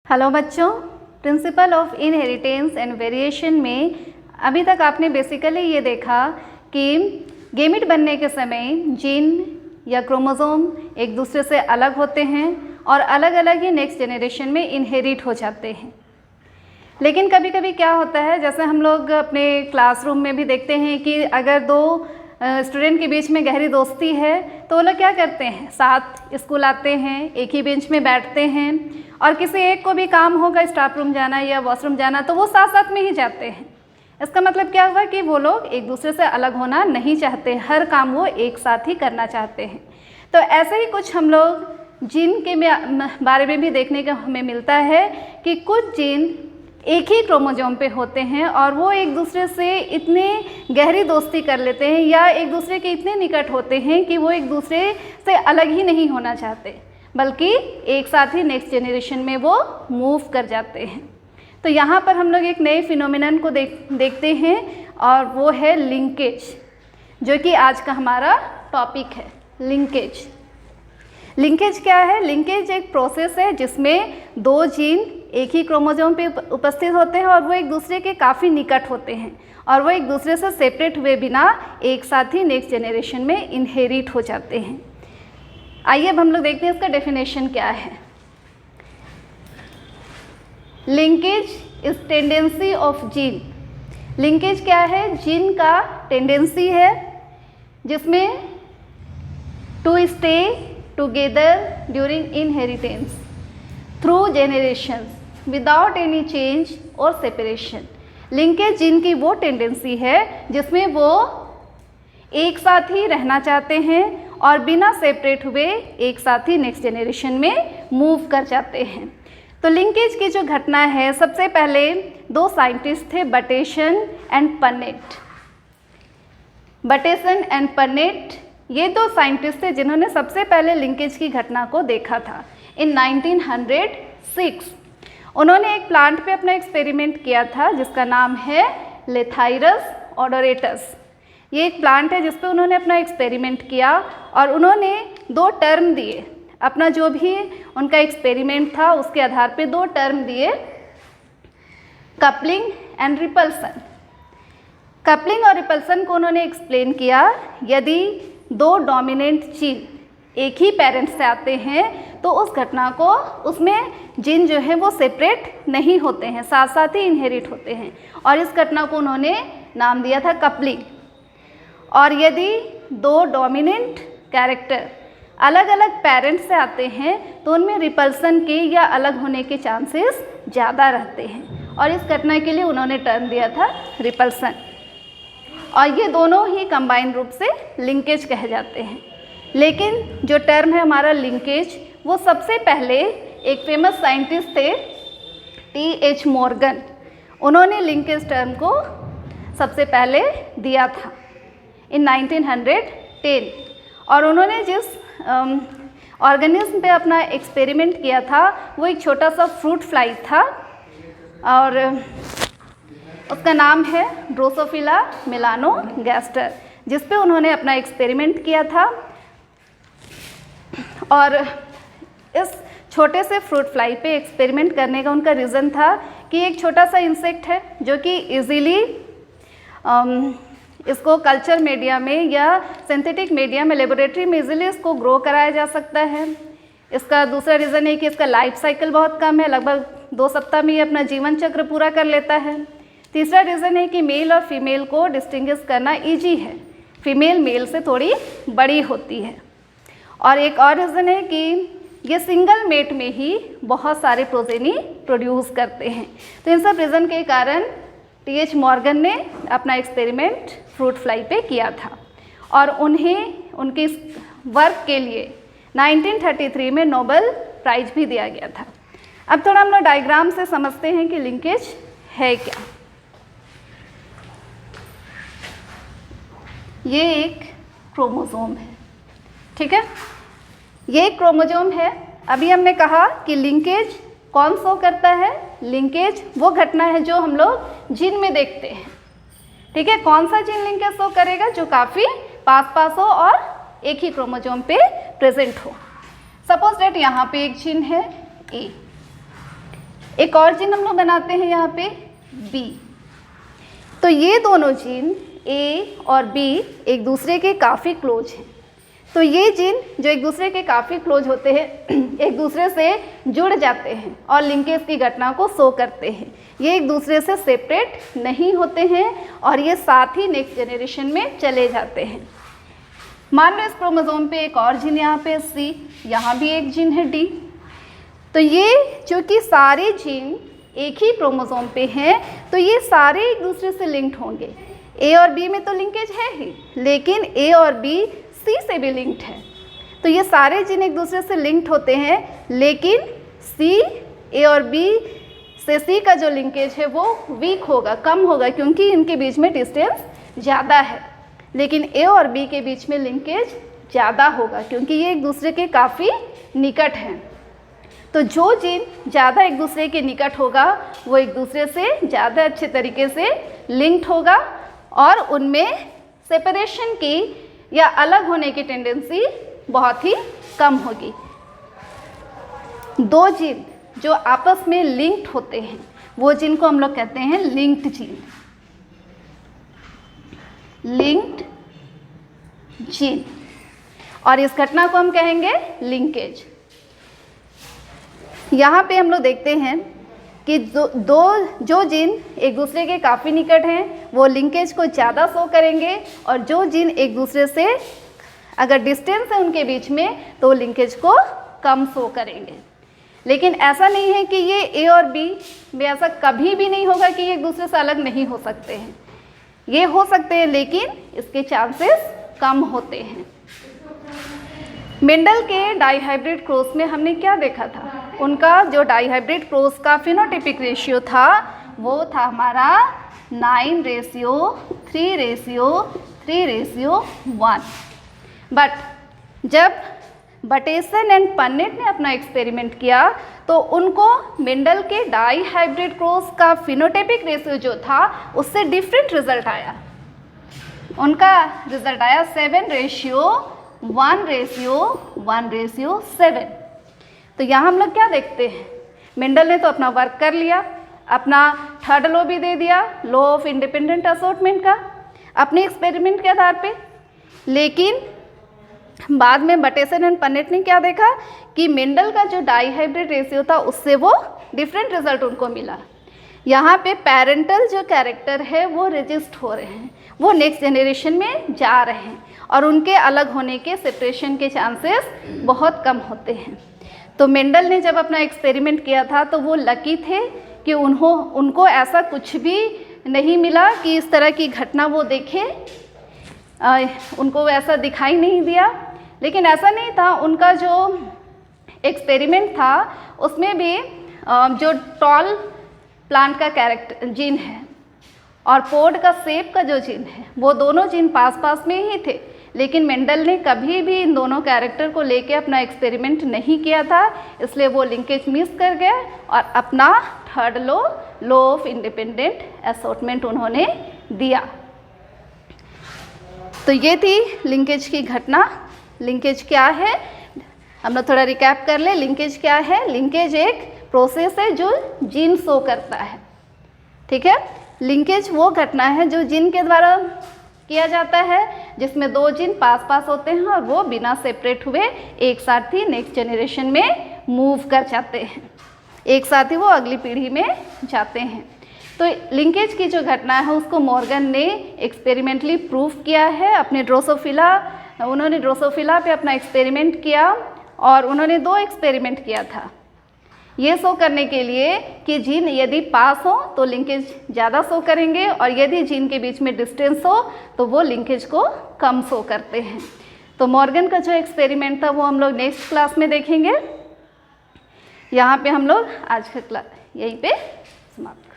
Hello बच्चों, principle of inheritance and variation में अभी तक आपने बेसिकली ये देखा कि गेमिट बनने के समय जीन या क्रोमोसोम एक दूसरे से अलग होते हैं और अलग अलग ही नेक्स्ट जनरेशन में इनहेरिट हो जाते हैं। लेकिन कभी कभी क्या होता है, जैसे हम लोग अपने क्लासरूम में भी देखते हैं कि अगर दो स्टूडेंट के बीच में गहरी दोस्ती है तो वो लोग क्या करते हैं, साथ स्कूल आते हैं, एक ही बेंच में बैठते हैं और किसी एक को भी काम होगा स्टाफ रूम जाना या वॉशरूम जाना तो वो साथ साथ में ही जाते हैं। इसका मतलब क्या हुआ कि वो लोग एक दूसरे से अलग होना नहीं चाहते, हर काम वो एक साथ ही करना चाहते हैं। तो ऐसे ही कुछ हम लोग जीन के बारे में भी देखने को हमें मिलता है कि कुछ जीन एक ही क्रोमोसोम पे होते हैं और वो एक दूसरे से इतने गहरी दोस्ती कर लेते हैं या एक दूसरे के इतने निकट होते हैं कि वो एक दूसरे से अलग ही नहीं होना चाहते, बल्कि एक साथ ही नेक्स्ट जनरेशन में वो मूव कर जाते हैं। तो यहाँ पर हम लोग एक नए फिनोमिनन को देखते हैं और वो है लिंकेज, जो कि आज का हमारा टॉपिक है। लिंकेज क्या है? लिंकेज एक प्रोसेस है जिसमें दो जीन एक ही क्रोमोसोम पे उपस्थित होते हैं और वो एक दूसरे के काफ़ी निकट होते हैं और वो एक दूसरे से सेपरेट हुए बिना एक साथ ही नेक्स्ट जनरेशन में इनहेरिट हो जाते हैं। आइए अब हम लोग देखते हैं इसका डेफिनेशन क्या है। Linkage is tendency of gene. Linkage क्या है? जीन का टेंडेंसी है जिसमें to stay together during inheritance through generations without any change और सेपरेशन। लिंकेज जीन की वो टेंडेंसी है जिसमें वो एक साथ ही रहना चाहते हैं और बिना सेपरेट हुए एक साथ ही नेक्स्ट जनरेशन में मूव कर जाते हैं। तो लिंकेज की जो घटना है, सबसे पहले दो साइंटिस्ट थे, बटेसन एंड पन्नेट। बटेसन एंड पन्नेट ये दो साइंटिस्ट थे जिन्होंने सबसे पहले लिंकेज की घटना को देखा था इन 1906। उन्होंने एक प्लांट पे अपना एक्सपेरिमेंट किया था जिसका नाम है लेथाइरस ओडोरेटस। ये एक प्लांट है जिस पे उन्होंने अपना एक्सपेरिमेंट किया और उन्होंने दो टर्म दिए। अपना जो भी उनका एक्सपेरिमेंट था उसके आधार पे दो टर्म दिए, कपलिंग एंड रिपल्सन। कपलिंग और रिपल्सन को उन्होंने एक्सप्लेन किया, यदि दो डोमिनेंट जीन एक ही पेरेंट्स से आते हैं तो उस घटना को, उसमें जीन जो है वो सेपरेट नहीं होते हैं, साथ साथ ही इनहेरिट होते हैं और इस घटना को उन्होंने नाम दिया था कपलिंग। और यदि दो डोमिनेंट कैरेक्टर अलग अलग पेरेंट्स से आते हैं तो उनमें रिपल्सन के या अलग होने के चांसेस ज़्यादा रहते हैं और इस घटना के लिए उन्होंने टर्म दिया था रिपल्सन। और ये दोनों ही कंबाइंड रूप से लिंकेज कहे जाते हैं। लेकिन जो टर्म है हमारा लिंकेज, वो सबसे पहले एक फेमस साइंटिस्ट थे T.H. मॉर्गन। उन्होंने लिंकेज टर्म को सबसे पहले दिया था इन 1910 और उन्होंने जिस ऑर्गेनिज्म पे अपना एक्सपेरिमेंट किया था वो एक छोटा सा फ्रूट फ्लाई था और उसका नाम है ड्रोसोफिला मेलानोगैस्टर, जिस पे उन्होंने अपना एक्सपेरिमेंट किया था। और इस छोटे से फ्रूट फ्लाई पे एक्सपेरिमेंट करने का उनका रीज़न था कि एक छोटा सा इंसेक्ट है जो कि इजीली इसको कल्चर मीडिया में या सिंथेटिक मीडिया में लेबोरेटरी में इजीली इसको ग्रो कराया जा सकता है। इसका दूसरा रीज़न है कि इसका लाइफ साइकिल बहुत कम है, लगभग 2 सप्ताह में ये अपना जीवन चक्र पूरा कर लेता है। तीसरा रीज़न है कि मेल और फीमेल को डिस्टिंग्विश करना ईजी है, फीमेल मेल से थोड़ी बड़ी होती है। और एक और रीज़न है कि ये सिंगल मेट में ही बहुत सारे प्रोजेनी प्रोड्यूस करते हैं। तो इन सब रीज़न के कारण T.H. मॉर्गन ने अपना एक्सपेरिमेंट फ्रूट फ्लाई पे किया था और उन्हें उनके इस वर्क के लिए 1933 में नोबेल प्राइज भी दिया गया था। अब थोड़ा हम लोग डायग्राम से समझते हैं कि लिंकेज है क्या। ये एक क्रोमोसोम है, ठीक है, ये एक क्रोमोसोम है। अभी हमने कहा कि लिंकेज कौन शो करता है? लिंकेज वो घटना है जो हम लोग जीन में देखते हैं, ठीक है। कौन सा जीन लिंकेज शो करेगा? जो काफ़ी पास पास हो और एक ही क्रोमोसोम पे प्रेजेंट हो। सपोज दैट यहाँ पे एक जीन है ए, एक और जीन हम लोग बनाते हैं यहाँ पे B। तो ये दोनों जीन A और B एक दूसरे के काफ़ी क्लोज हैं। तो ये जीन जो एक दूसरे के काफ़ी क्लोज होते हैं एक दूसरे से जुड़ जाते हैं और लिंकेज की घटना को शो करते हैं। ये एक दूसरे से सेपरेट नहीं होते हैं और ये साथ ही नेक्स्ट जनरेशन में चले जाते हैं। मान लो इस क्रोमोसोम पे एक और जीन यहाँ पे C, यहाँ भी एक जीन है D। तो ये चूँकि सारे जीन एक ही क्रोमोसोम पे हैं तो ये सारे एक दूसरे से लिंक्ड होंगे। A और B में तो लिंकेज है ही, लेकिन A और B C से भी लिंक्ड है। तो ये सारे जीन एक दूसरे से लिंक्ड होते हैं, लेकिन A और B से C का जो लिंकेज है वो वीक होगा, कम होगा, क्योंकि इनके बीच में डिस्टेंस ज़्यादा है। लेकिन A और B के बीच में लिंकेज ज़्यादा होगा क्योंकि ये एक दूसरे के काफ़ी निकट हैं। तो जो जीन ज़्यादा एक दूसरे के निकट होगा वो एक दूसरे से ज़्यादा अच्छे तरीके से लिंक्ड होगा और उनमें सेपरेशन की या अलग होने की टेंडेंसी बहुत ही कम होगी। दो जीन जो आपस में लिंक्ड होते हैं वो जीन को हम लोग कहते हैं लिंक्ड जीन। लिंक्ड जीन, और इस घटना को हम कहेंगे लिंकेज। यहाँ पे हम लोग देखते हैं कि जो जीन एक दूसरे के काफ़ी निकट हैं वो लिंकेज को ज़्यादा शो करेंगे, और जो जीन एक दूसरे से अगर डिस्टेंस है उनके बीच में तो लिंकेज को कम शो करेंगे। लेकिन ऐसा नहीं है कि ये A और B में ऐसा कभी भी नहीं होगा कि ये एक दूसरे से अलग नहीं हो सकते हैं। ये हो सकते हैं, लेकिन इसके चांसेस कम होते हैं। मेंडल के डाइहाइब्रिड क्रॉस में हमने क्या देखा था? उनका जो डाइहाइब्रिड क्रॉस का फिनोटाइपिक रेशियो था वो था हमारा 9:3:1। बट जब बटेसन एंड पन्नेट ने अपना एक्सपेरिमेंट किया तो उनको मेंडल के डाइहाइब्रिड क्रॉस का फिनोटाइपिक रेशियो जो था उससे डिफरेंट रिजल्ट आया। उनका रिजल्ट आया 7:1:1:7। तो यहाँ हम लोग क्या देखते हैं? मेंडल ने तो अपना वर्क कर लिया, अपना थर्ड लॉ भी दे दिया, लॉ ऑफ इंडिपेंडेंट असॉर्टमेंट का, अपने एक्सपेरिमेंट के आधार पे। लेकिन बाद में बटेसन एंड पन्नेट ने क्या देखा कि मेंडल का जो डाइहाइब्रिड रेशियो था उससे वो डिफरेंट रिजल्ट उनको मिला। यहाँ पे पेरेंटल जो कैरेक्टर है वो रजिस्ट हो रहे हैं, वो नेक्स्ट जनरेशन में जा रहे हैं और उनके अलग होने के सेपरेशन के चांसेस बहुत कम होते हैं। तो मेंडल ने जब अपना एक्सपेरिमेंट किया था तो वो लकी थे कि उनको ऐसा कुछ भी नहीं मिला कि इस तरह की घटना वो देखे, उनको ऐसा दिखाई नहीं दिया। लेकिन ऐसा नहीं था, उनका जो एक्सपेरिमेंट था उसमें भी जो टॉल प्लांट का कैरेक्टर जीन है और पोड का सेप का जो जीन है वो दोनों जीन पास पास में ही थे। लेकिन मेंडल ने कभी भी इन दोनों कैरेक्टर को लेके अपना एक्सपेरिमेंट नहीं किया था, इसलिए वो लिंकेज मिस कर गए और अपना third law of independent assortment उन्होंने दिया। तो ये थी लिंकेज की घटना। लिंकेज क्या है हम लोग थोड़ा रिकैप कर ले। लिंकेज क्या है? लिंकेज एक प्रोसेस है जो जीन शो करता है, ठीक है। लिंकेज वो घटना है जो जीन के द्वारा किया जाता है, जिसमें दो जीन पास पास होते हैं और वो बिना सेपरेट हुए एक साथ ही नेक्स्ट जनरेशन में मूव कर जाते हैं, एक साथ ही वो अगली पीढ़ी में जाते हैं। तो लिंकेज की जो घटना है उसको मॉर्गन ने एक्सपेरिमेंटली प्रूव किया है। उन्होंने ड्रोसोफिला पे अपना एक्सपेरिमेंट किया और उन्होंने 2 एक्सपेरिमेंट किया था ये शो करने के लिए कि जीन यदि पास हो तो लिंकेज ज़्यादा शो करेंगे और यदि जीन के बीच में डिस्टेंस हो तो वो लिंकेज को कम शो करते हैं। तो मॉर्गन का जो एक्सपेरिमेंट था वो हम लोग नेक्स्ट क्लास में देखेंगे। यहाँ पे हम लोग आज का क्लास यहीं पे समाप्त।